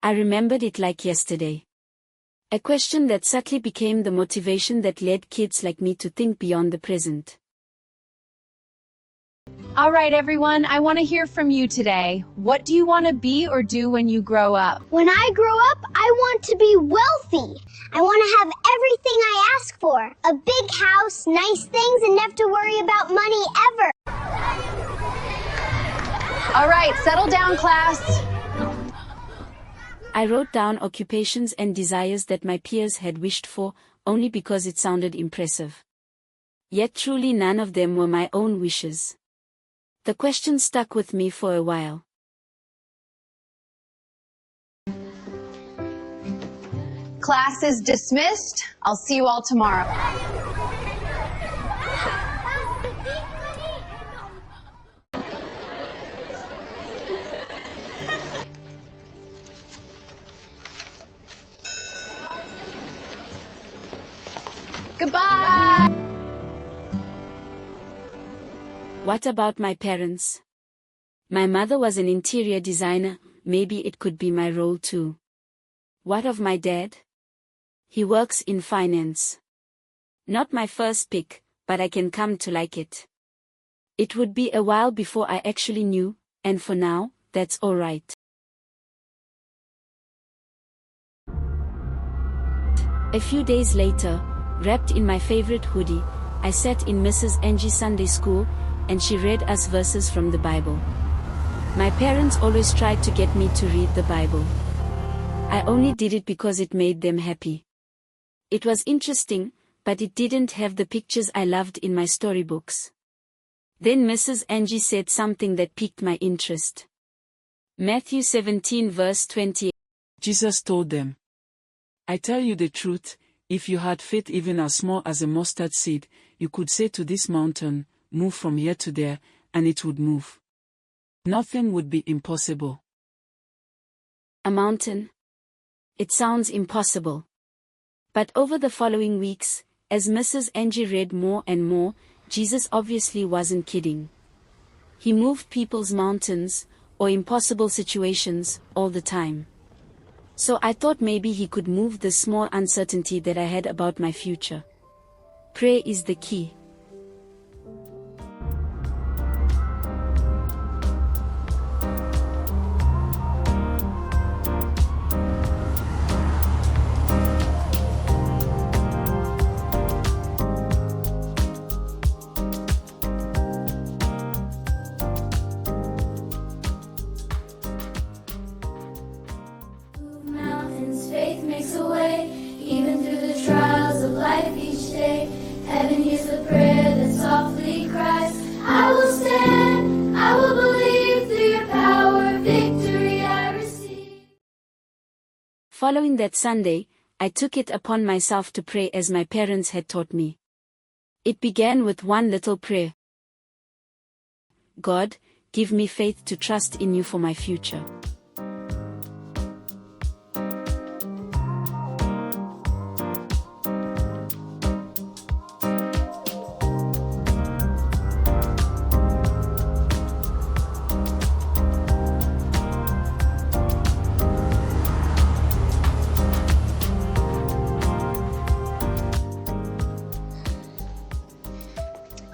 I remembered it like yesterday. A question that subtly became the motivation that led kids like me to think beyond the present. All right, everyone, I want to hear from you today. What do you want to be or do when you grow up? When I grow up, I want to be wealthy. I want to have everything I ask for. A big house, nice things, and never to worry about money ever. All right, settle down, class. I wrote down occupations and desires that my peers had wished for, only because it sounded impressive. Yet truly none of them were my own wishes. The question stuck with me for a while. Class is dismissed. I'll see you all tomorrow. Goodbye. What about my parents? My mother was an interior designer, maybe it could be my role too. What of my dad? He works in finance. Not my first pick, but I can come to like it. It would be a while before I actually knew, and for now, that's alright. A few days later, wrapped in my favorite hoodie, I sat in Mrs. Angie's Sunday school, and she read us verses from the Bible. My parents always tried to get me to read the Bible. I only did it because it made them happy. It was interesting, but it didn't have the pictures I loved in my storybooks. Then Mrs. Angie said something that piqued my interest. Matthew 17 verse 20. Jesus told them, I tell you the truth, if you had faith even as small as a mustard seed, you could say to this mountain, move from here to there, and it would move. Nothing would be impossible. A mountain? It sounds impossible. But over the following weeks, as Mrs. Angie read more and more, Jesus obviously wasn't kidding. He moved people's mountains, or impossible situations, all the time. So I thought maybe he could move the small uncertainty that I had about my future. Prayer is the key. Faith makes a way, even through the trials of life each day. Heaven hears the prayer that softly cries, I will stand, I will believe, through your power, victory I receive. Following that Sunday, I took it upon myself to pray as my parents had taught me. It began with one little prayer. God, give me faith to trust in you for my future.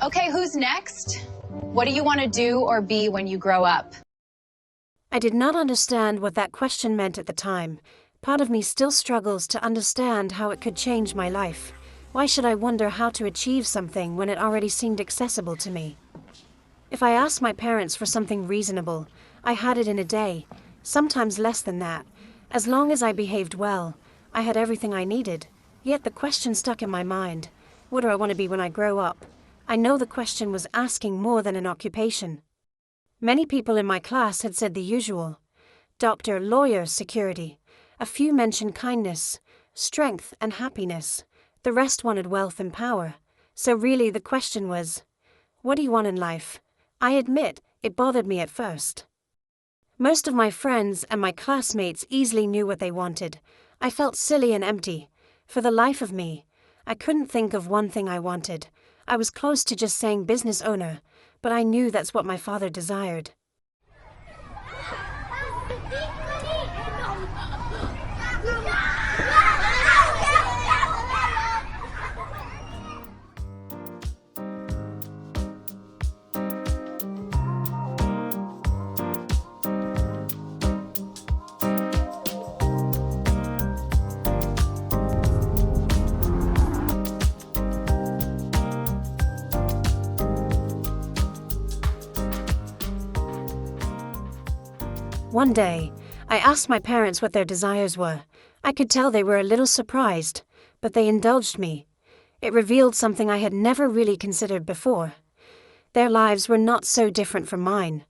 Okay, who's next? What do you want to do or be when you grow up? I did not understand what that question meant at the time. Part of me still struggles to understand how it could change my life. Why should I wonder how to achieve something when it already seemed accessible to me? If I asked my parents for something reasonable, I had it in a day, sometimes less than that. As long as I behaved well, I had everything I needed. Yet the question stuck in my mind. What do I want to be when I grow up? I know the question was asking more than an occupation. Many people in my class had said the usual. Doctor, lawyer, security. A few mentioned kindness, strength, and happiness. The rest wanted wealth and power. So really the question was, what do you want in life? I admit, it bothered me at first. Most of my friends and my classmates easily knew what they wanted. I felt silly and empty. For the life of me, I couldn't think of one thing I wanted. I was close to just saying business owner, but I knew that's what my father desired. One day, I asked my parents what their desires were. I could tell they were a little surprised, but they indulged me. It revealed something I had never really considered before. Their lives were not so different from mine.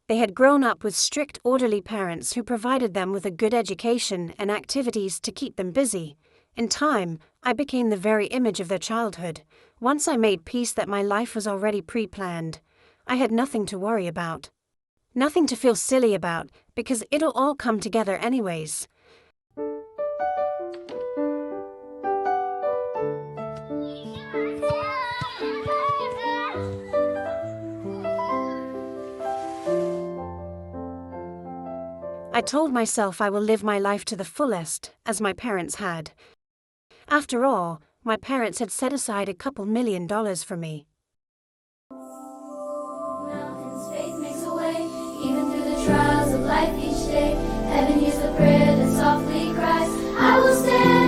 They had grown up with strict, orderly parents who provided them with a good education and activities to keep them busy. In time, I became the very image of their childhood. Once I made peace that my life was already pre-planned, I had nothing to worry about. Nothing to feel silly about, because it'll all come together anyways. I told myself I will live my life to the fullest, as my parents had. After all, my parents had set aside $2 million for me. Mountains, faith makes a way, even through the trials of life each day. Heaven hears the prayer that softly cries, I will stand.